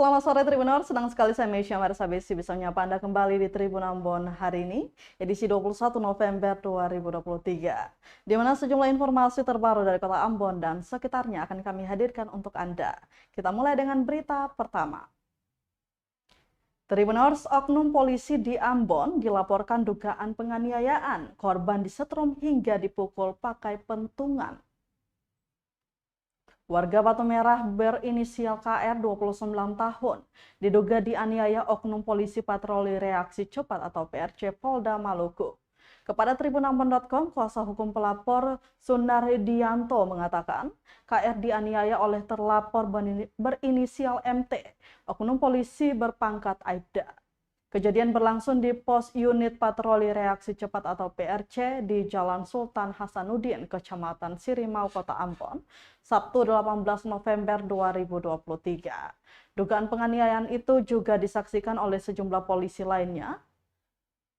Selamat sore Tribuners, senang sekali saya Mesya Marsabesi bisa menyapa Anda kembali di Tribun Ambon hari ini, edisi 21 November 2023. Di mana sejumlah informasi terbaru dari kota Ambon dan sekitarnya akan kami hadirkan untuk Anda. Kita mulai dengan berita pertama. Tribuners, oknum polisi di Ambon dilaporkan dugaan penganiayaan, korban disetrum hingga dipukul pakai pentungan. Warga Batu Merah berinisial KR 29 tahun diduga dianiaya oknum polisi patroli reaksi cepat atau PRC Polda Maluku. Kepada tribunambon.com, kuasa hukum pelapor Sunardianto mengatakan KR dianiaya oleh terlapor berinisial MT, oknum polisi berpangkat Aibda. Kejadian berlangsung di pos unit patroli reaksi cepat atau PRC di Jalan Sultan Hasanuddin, Kecamatan Sirimau, Kota Ambon, Sabtu 18 November 2023. Dugaan penganiayaan itu juga disaksikan oleh sejumlah polisi lainnya.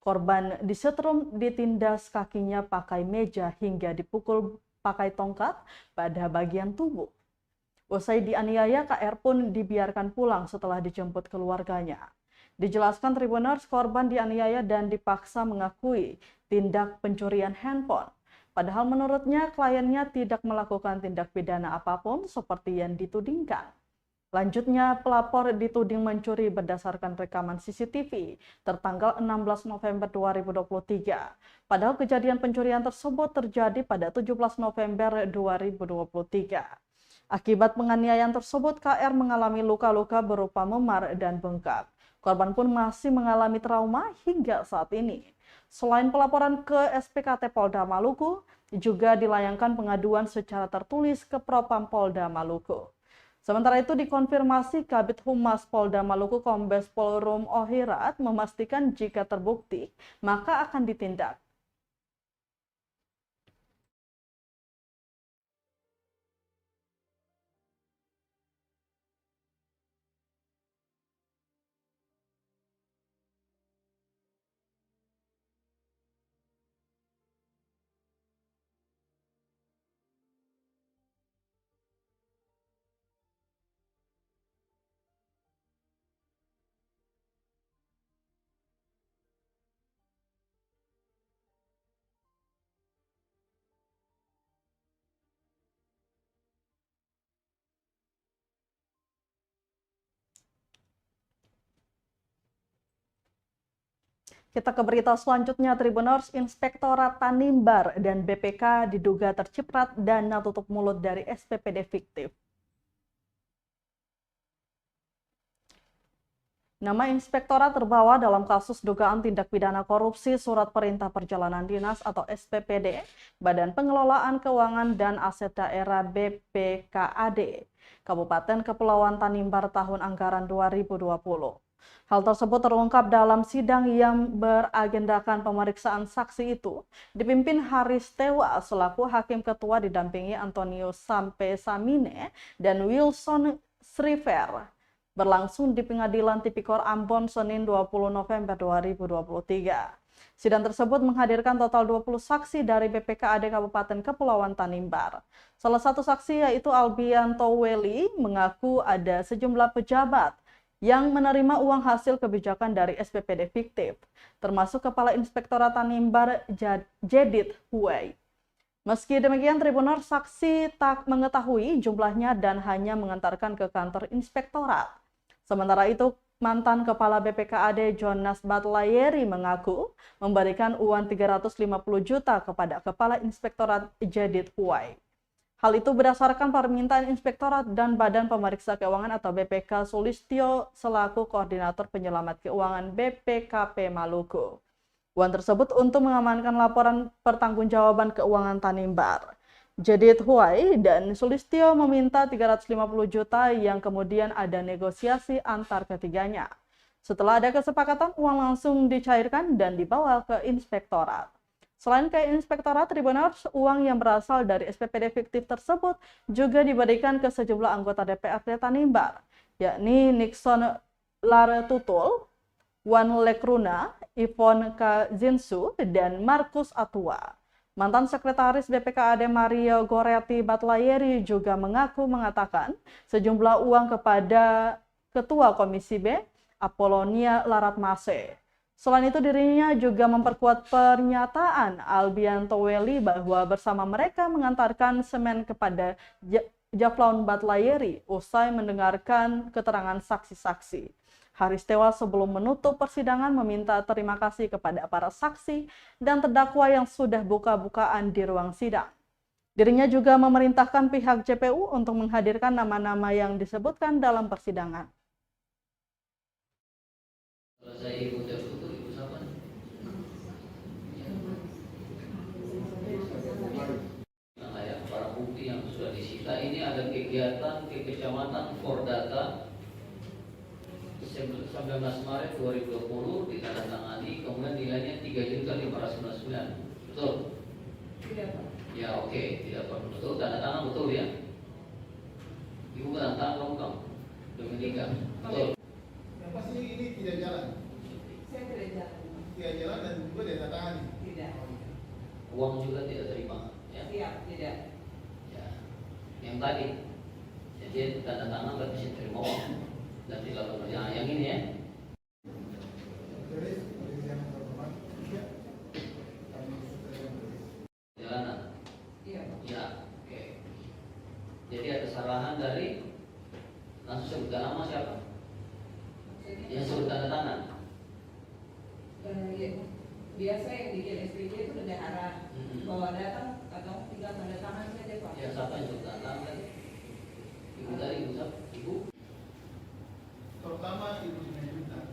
Korban disetrum, ditindas kakinya pakai meja hingga dipukul pakai tongkat pada bagian tubuh. Usai dianiaya, KR pun dibiarkan pulang setelah dijemput keluarganya. Dijelaskan Tribuners, korban dianiaya dan dipaksa mengakui tindak pencurian handphone. Padahal menurutnya kliennya tidak melakukan tindak pidana apapun seperti yang ditudingkan. Lanjutnya, pelapor dituding mencuri berdasarkan rekaman CCTV tertanggal 16 November 2023. Padahal kejadian pencurian tersebut terjadi pada 17 November 2023. Akibat penganiayaan tersebut, KR mengalami luka-luka berupa memar dan bengkak. Korban pun masih mengalami trauma hingga saat ini. Selain pelaporan ke SPKT Polda Maluku, juga dilayangkan pengaduan secara tertulis ke Propam Polda Maluku. Sementara itu dikonfirmasi Kabid Humas Polda Maluku Kombes Pol Rum Ohirat memastikan jika terbukti, maka akan ditindak. Kita ke berita selanjutnya, Tribuners. Inspektorat Tanimbar dan BPK diduga terciprat dana tutup mulut dari SPPD fiktif. Nama inspektorat terbawa dalam kasus dugaan tindak pidana korupsi Surat Perintah Perjalanan Dinas atau SPPD, Badan Pengelolaan Keuangan dan Aset Daerah BPKAD, Kabupaten Kepulauan Tanimbar tahun anggaran 2020. Hal tersebut terungkap dalam sidang yang beragendakan pemeriksaan saksi itu, dipimpin Haris Tewa selaku Hakim Ketua didampingi Antonio Sampesamine dan Wilson Sriver. Berlangsung di Pengadilan Tipikor Ambon Senin 20 November 2023. Sidang tersebut menghadirkan total 20 saksi dari BPKAD Kabupaten Kepulauan Tanimbar. Salah satu saksi yaitu Albianto Weli mengaku ada sejumlah pejabat yang menerima uang hasil kebijakan dari SPPD fiktif, termasuk Kepala Inspektorat Tanimbar Jedit Huwei. Meski demikian, Tribuners, saksi tak mengetahui jumlahnya dan hanya mengantarkan ke kantor inspektorat. Sementara itu, mantan Kepala BPKAD Jonas Batlayeri mengaku memberikan uang 350 juta kepada Kepala Inspektorat Jedit Huwei. Hal itu berdasarkan permintaan Inspektorat dan Badan Pemeriksa Keuangan atau BPK Sulistyo selaku Koordinator Penyelamat Keuangan BPKP Maluku. Uang tersebut untuk mengamankan laporan pertanggungjawaban keuangan Tanimbar. Jedit Huwei dan Sulistyo meminta 350 juta yang kemudian ada negosiasi antar ketiganya. Setelah ada kesepakatan, uang langsung dicairkan dan dibawa ke Inspektorat. Selain ke Inspektorat, Tribuners, uang yang berasal dari SPPD fiktif tersebut juga diberikan ke sejumlah anggota DPRD Tanimbar, yakni Nixon Laretutul, Wan Lekruna, Ivon Kazinsu, dan Markus Atua. Mantan Sekretaris BPKAD Mario Goretti Batlayeri juga mengatakan sejumlah uang kepada Ketua Komisi B, Apolonia Laratmase. Selain itu, dirinya juga memperkuat pernyataan Albianto Welly bahwa bersama mereka mengantarkan semen kepada Zaflaun Batlayeri usai mendengarkan keterangan saksi-saksi. Haris tewas sebelum menutup persidangan meminta terima kasih kepada para saksi dan terdakwa yang sudah buka-bukaan di ruang sidang. Dirinya juga memerintahkan pihak JPU untuk menghadirkan nama-nama yang disebutkan dalam persidangan. Barang bukti yang sudah disita ini ada kegiatan ke Kecamatan Fordata 19 Maret 2020 ditandatangani, kemudian nilainya 3.599. Betul? Tidak, Pak. Ya, oke, tidak perlu. Betul, tanda tangan betul ya? Ibu tanda tangan kamu Dominika. Betul. Yang pasti ini tidak jalan. Saya tidak jalan. Tidak jalan dan juga tidak tangan. Tidak. Uang juga tidak terima, ya? Siap, tidak. Ya. Yang tadi, jadi tanda tangan berarti bisa terima uang dan tidak bekerja. Yang ini ya? Jalanan. Iya, Pak. Ya, oke. Jadi ada sarahan dari langsung sebutkan nama siapa? Maksudnya, Yang sebut tanda tangan. ya, biasa yang bikin SPJ itu bendahara. Hmm. Bahwa datang atau tinggal tanda tangan saja, Pak. Ya, siapa yang sebut tanda tangan tadi? Ibu tadi, ibu siapa? Ibu? Pertama Ibu Simanjuntak.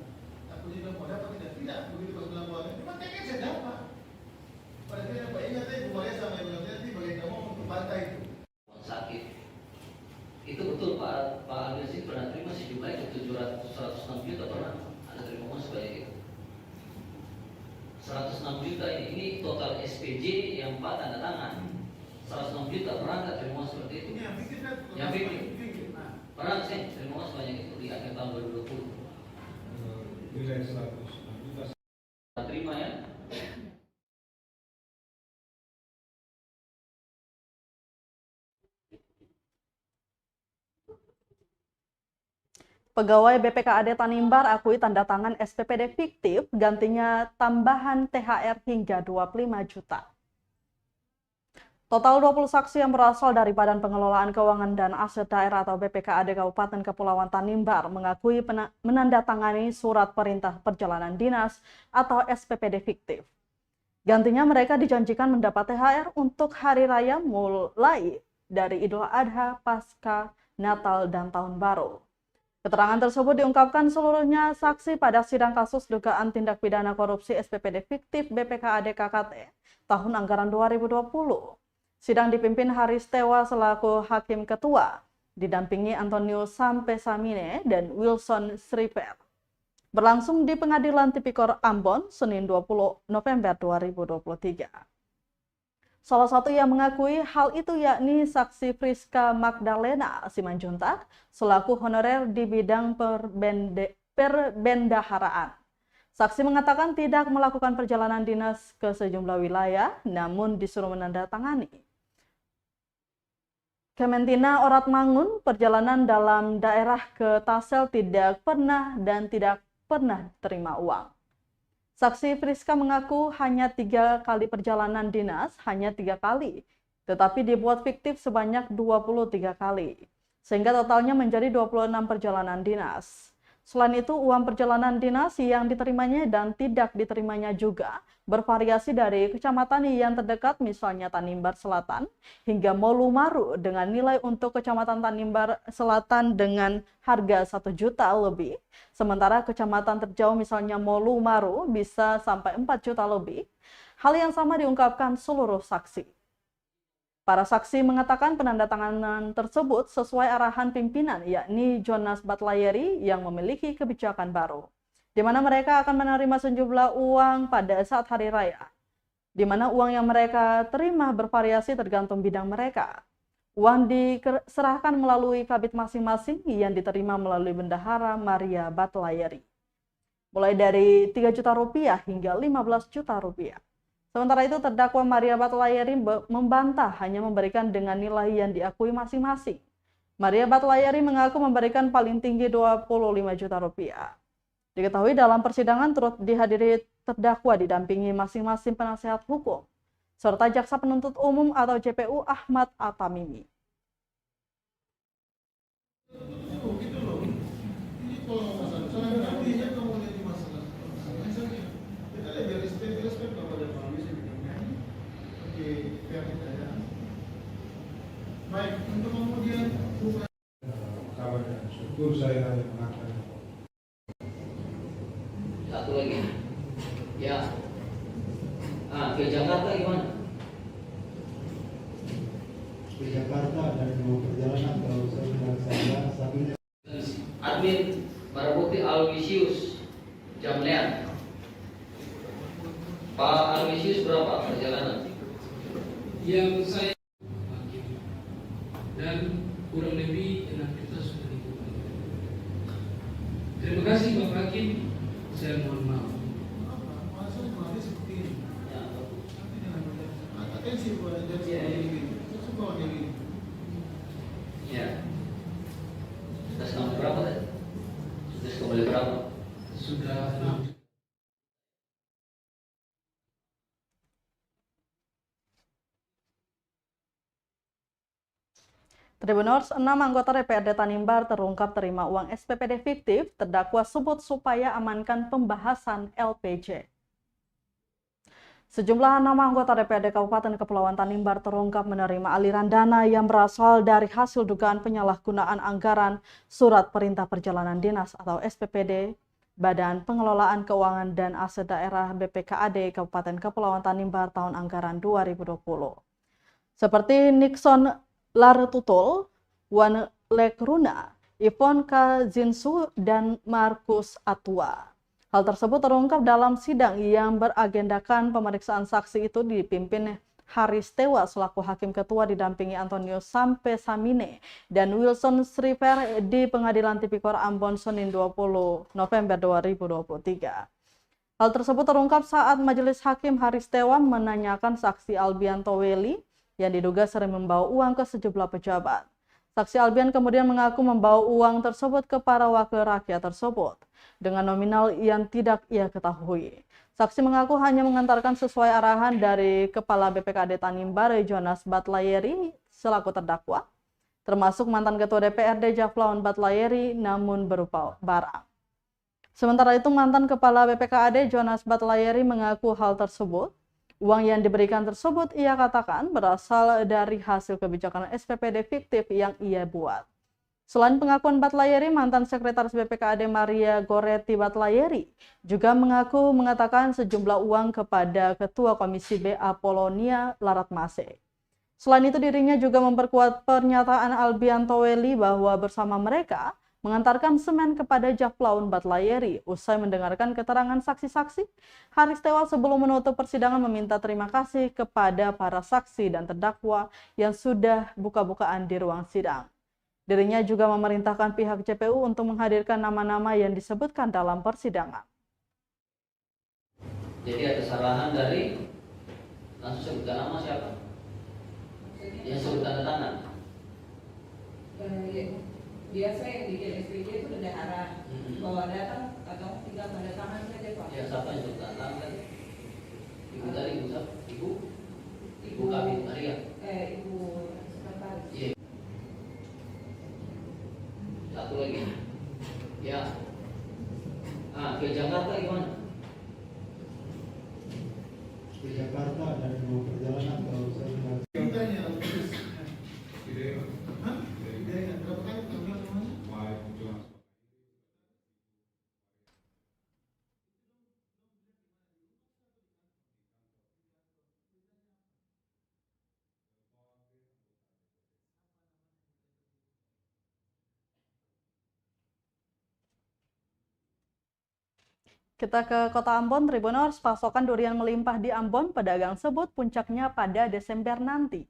Aku juga mau dapat tidak begitu pas bilang bahwa cuma tiket saya dapat. Pada akhirnya Pak ingat Ibu Maria sama Ibu Yanti bagian kamu untuk partai itu. Uang sakit. Itu betul Pak Amir sih pernah terima sejumlah itu 106 juta pernah ada terima uang sebanyak itu. 106 juta ini total SPJ yang Pak tanda tangan. 106 juta pernah nggak terima uang seperti itu? Ini yang fikir kan? Yang fikir. Nah, Pernah sih terima uang sebanyak itu di akhir tahun 2020. Nilai 106 juta. Terima ya. Pegawai BPKAD Tanimbar akui tanda tangan SPPD fiktif, gantinya tambahan THR hingga 25 juta. Total 20 saksi yang berasal dari Badan Pengelolaan Keuangan dan Aset Daerah atau BPKAD Kabupaten Kepulauan Tanimbar mengakui menandatangani surat perintah perjalanan dinas atau SPPD fiktif. Gantinya mereka dijanjikan mendapat THR untuk hari raya mulai dari Idul Adha, Paskah, Natal, dan Tahun Baru. Keterangan tersebut diungkapkan seluruhnya saksi pada sidang kasus dugaan tindak pidana korupsi SPPD fiktif BPKAD KKT tahun anggaran 2020. Sidang dipimpin Haris Tewa selaku Hakim Ketua, didampingi Antonius Sampesamine dan Wilson Sriper. Berlangsung di Pengadilan Tipikor Ambon, Senin 20 November 2023. Salah satu yang mengakui hal itu yakni saksi Friska Magdalena Simanjuntak selaku honorer di bidang perbendaharaan. Saksi mengatakan tidak melakukan perjalanan dinas ke sejumlah wilayah, namun disuruh menandatangani. Kementina Oratmangun, perjalanan dalam daerah ke Tasel tidak pernah terima uang. Saksi Friska mengaku hanya 3 kali perjalanan dinas, hanya 3 kali, tetapi dibuat fiktif sebanyak 23 kali, sehingga totalnya menjadi 26 perjalanan dinas. Selain itu, uang perjalanan dinas yang diterimanya dan tidak diterimanya juga bervariasi dari kecamatan yang terdekat, misalnya Tanimbar Selatan, hingga Molumaru dengan nilai untuk kecamatan Tanimbar Selatan dengan harga 1 juta lebih, sementara kecamatan terjauh misalnya Molumaru bisa sampai 4 juta lebih. Hal yang sama diungkapkan seluruh saksi. Para saksi mengatakan penandatanganan tersebut sesuai arahan pimpinan, yakni Jonas Batlayeri yang memiliki kebijakan baru, di mana mereka akan menerima sejumlah uang pada saat hari raya, di mana uang yang mereka terima bervariasi tergantung bidang mereka. Uang diserahkan melalui kabit masing-masing yang diterima melalui Bendahara Maria Batlayeri, mulai dari 3 juta rupiah hingga 15 juta rupiah. Sementara itu, terdakwa Maria Batlayeri membantah hanya memberikan dengan nilai yang diakui masing-masing. Maria Batlayeri mengaku memberikan paling tinggi 25 juta rupiah. Diketahui dalam persidangan turut dihadiri terdakwa didampingi masing-masing penasehat hukum, serta jaksa penuntut umum atau JPU Ahmad Atamimi. Gitu loh. Ini kalau masalah nantinya kamu lihat di masalah misalnya kita lihat dari respect kepada kami sebenarnya. Oke, pihak kita ya. Baik, untuk kemudian bukan Kawan dan syukur saya hanya mengatakan Satu lagi. Ya. Ke Jakarta gimana? Di Jakarta dan mau perjalanan kalau saya bilang saya Admin Barabukti Alwisius Jamlean. Pak Alwisius berapa perjalanan? Yang saya dan kurang lebih 6 juta sudah dikumpulkan. Terima kasih Bapak Hakim, saya mohon maaf. masalah kemarin seperti ini. Ya. Nanti jangan banyak atensi kepada janji ini. Saya suka yang ini. Ya. Sudah sampai berapa tadi? Sudah kembali berapa? Sudah 6 juta. Tribuners, 6 anggota DPRD Tanimbar terungkap terima uang SPPD fiktif, terdakwa sebut supaya amankan pembahasan LPJ. Sejumlah nama anggota DPRD Kabupaten Kepulauan Tanimbar terungkap menerima aliran dana yang berasal dari hasil dugaan penyalahgunaan anggaran Surat Perintah Perjalanan Dinas atau SPPD, Badan Pengelolaan Keuangan dan Aset Daerah BPKAD Kabupaten Kepulauan Tanimbar tahun anggaran 2020. Seperti Nixon Lartutul, Wan Lekruna, Ivon Kazinsu, dan Markus Atua. Hal tersebut terungkap dalam sidang yang beragendakan pemeriksaan saksi itu dipimpin Haris Tewa selaku Hakim Ketua didampingi Antonio Sampe Samine dan Wilson Sriver di Pengadilan Tipikor Ambon Senin 20 November 2023. Hal tersebut terungkap saat Majelis Hakim Haris Tewa menanyakan saksi Albian Toweli yang diduga sering membawa uang ke sejumlah pejabat. Saksi Albian kemudian mengaku membawa uang tersebut ke para wakil rakyat tersebut dengan nominal yang tidak ia ketahui. Saksi mengaku hanya mengantarkan sesuai arahan dari Kepala BPKAD Tanimbar Jonas Batlayeri selaku terdakwa, termasuk mantan Ketua DPRD Jaflaon Batlayeri namun berupa barang. Sementara itu mantan Kepala BPKAD Jonas Batlayeri mengaku hal tersebut. Uang yang diberikan tersebut ia katakan berasal dari hasil kebijakan SPPD fiktif yang ia buat. Selain pengakuan Batlayeri, mantan Sekretaris BPKAD Maria Goretti Batlayeri juga mengaku mengatakan sejumlah uang kepada Ketua Komisi B Apolonia Laratmase. Selain itu dirinya juga memperkuat pernyataan Albian Toweli bahwa bersama mereka mengantarkan semen kepada Jaflaon Batlayeri. Usai mendengarkan keterangan saksi-saksi, Haris Tewa sebelum menutup persidangan meminta terima kasih kepada para saksi dan terdakwa yang sudah buka-bukaan di ruang sidang. Dirinya juga memerintahkan pihak JPU untuk menghadirkan nama-nama yang disebutkan dalam persidangan. Jadi ada sarahan dari langsung sebutkan nama siapa? Yang sebut tanda tangan. Biasa yang bikin SPJ itu bendahara. Bahwa datang atau tinggal tanda tangan saja Pak. Ya, siapa yang sebut tanda tangan tadi? Ibu tadi, ibu siapa? Ibu Kabit Maria. Ibu sekretaris. Iya. Satu lagi. Ya. Ke Jakarta gimana? di Jakarta dan mau perjalanan kalau saya bilang Ditanya, terus. Tidak, Hah? Ditanya, berapa kali kamu bilang namanya? baik jelas. Kita ke Kota Ambon, Tribuners, pasokan durian melimpah di Ambon, pedagang sebut puncaknya pada Desember nanti.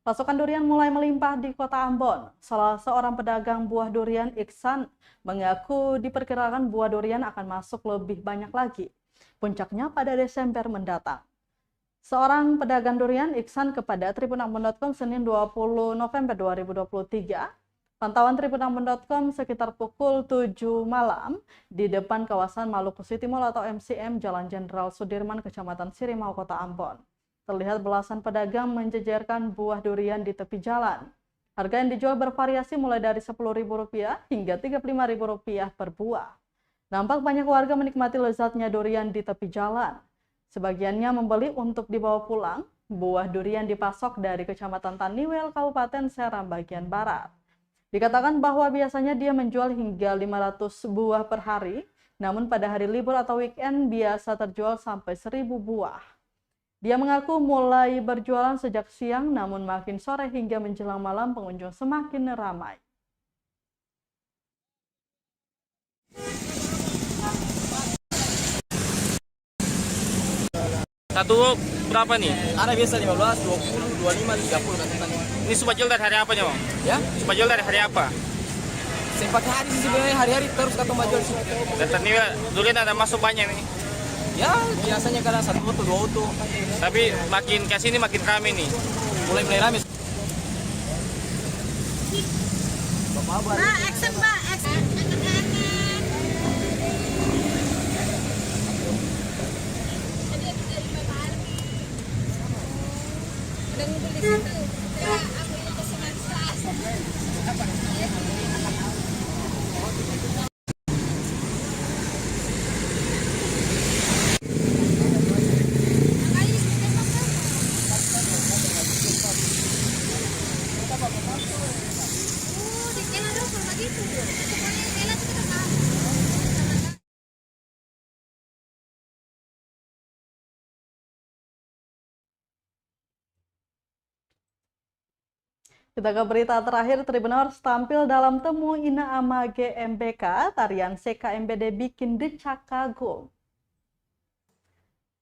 Pasokan durian mulai melimpah di Kota Ambon. Salah seorang pedagang buah durian, Iksan, mengaku diperkirakan buah durian akan masuk lebih banyak lagi. Puncaknya pada Desember mendatang. Seorang pedagang durian Iksan kepada tribunambon.com Senin 20 November 2023. Pantauan tribunambon.com sekitar pukul 7 malam di depan kawasan Maluku City Mall atau MCM Jalan Jenderal Sudirman, Kecamatan Sirimau, Kota Ambon. Terlihat belasan pedagang menjejerkan buah durian di tepi jalan. Harga yang dijual bervariasi mulai dari Rp10.000 hingga Rp35.000 per buah. Nampak banyak warga menikmati lezatnya durian di tepi jalan. Sebagiannya membeli untuk dibawa pulang. Buah durian dipasok dari Kecamatan Taniwel, Kabupaten Seram bagian barat. Dikatakan bahwa biasanya dia menjual hingga 500 buah per hari, namun pada hari libur atau weekend biasa terjual sampai 1.000 buah. Dia mengaku mulai berjualan sejak siang, namun makin sore hingga menjelang malam pengunjung semakin ramai. Satu berapa nih? Ada biasa 15, 20, 25, 30 katanya. Ini sudah jual dari hari apa nih, Bang? Ya, Sudah jual dari hari apa? sempat hari sih sebenarnya hari-hari terus kata jual sih. Dan ternyata durian ada masuk banyak nih. Ya, biasanya kadang 1 auto, 2 auto. Tapi makin kesini makin rame nih. Mulai rame. Bapak Abang. Mbak, action. Dan beli situ. Ya, aku yang ke Kita ke berita terakhir, Tribuners tampil dalam Temu Ina Ama GMBK, tarian CKMBD bikin decak kagum.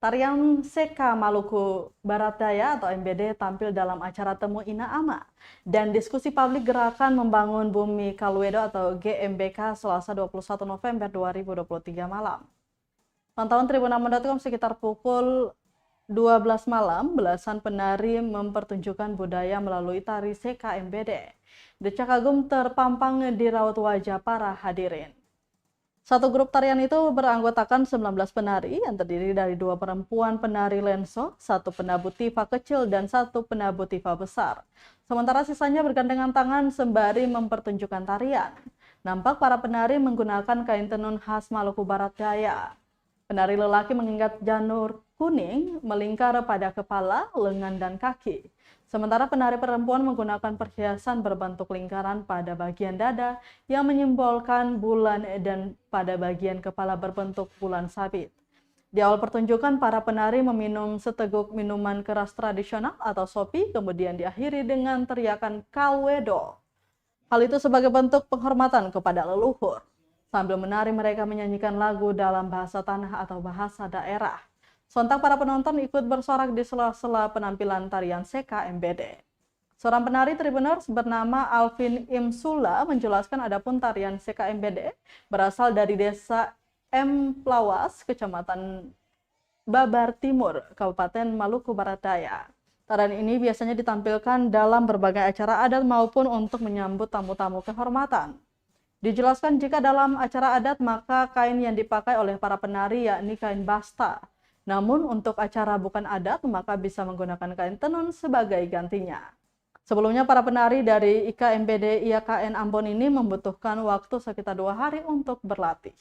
Tarian CK Maluku Barat Daya atau MBD tampil dalam acara Temu Ina Ama dan diskusi publik Gerakan Membangun Bumi Kaluedo atau GMBK Selasa 21 November 2023 malam. Pantauan tribunambon.com sekitar pukul 12 malam, belasan penari mempertunjukkan budaya melalui tari CKMBD. Decak kagum terpampang di raut wajah para hadirin. Satu grup tarian itu beranggotakan 19 penari yang terdiri dari 2 perempuan penari lenso, 1 penabuh tifa kecil, dan 1 penabuh tifa besar. Sementara sisanya bergandengan tangan sembari mempertunjukkan tarian. Nampak para penari menggunakan kain tenun khas Maluku Barat Daya. Penari lelaki mengikat janur kuning melingkar pada kepala, lengan, dan kaki. Sementara penari perempuan menggunakan perhiasan berbentuk lingkaran pada bagian dada yang menyimbolkan bulan dan pada bagian kepala berbentuk bulan sabit. Di awal pertunjukan, para penari meminum seteguk minuman keras tradisional atau sopi, kemudian diakhiri dengan teriakan Kaluedo. Hal itu sebagai bentuk penghormatan kepada leluhur. Sambil menari, mereka menyanyikan lagu dalam bahasa tanah atau bahasa daerah. Sontak para penonton ikut bersorak di sela-sela penampilan tarian CKMBD. Seorang penari Tribuners bernama Alvin Imsula menjelaskan adapun tarian CKMBD berasal dari desa M. Plawas, Kecamatan Babar Timur, Kabupaten Maluku Barat Daya. Tarian ini biasanya ditampilkan dalam berbagai acara adat maupun untuk menyambut tamu-tamu kehormatan. Dijelaskan jika dalam acara adat maka kain yang dipakai oleh para penari yakni kain basta. Namun untuk acara bukan adat maka bisa menggunakan kain tenun sebagai gantinya. Sebelumnya para penari dari IKMBD IAKN Ambon ini membutuhkan waktu sekitar 2 hari untuk berlatih.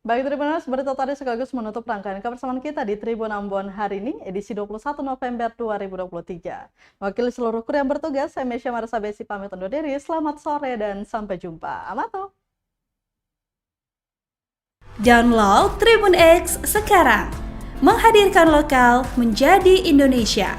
Baik, Tribuners, berita tadi sekaligus menutup rangkaian kebersamaan kita di Tribun Ambon hari ini, edisi 21 November 2023. Wakil seluruh kru yang bertugas, saya Mesya Marisa Besi pamit undur diri. Selamat sore dan sampai jumpa. Amato. Download Tribun X sekarang. Menghadirkan lokal menjadi Indonesia.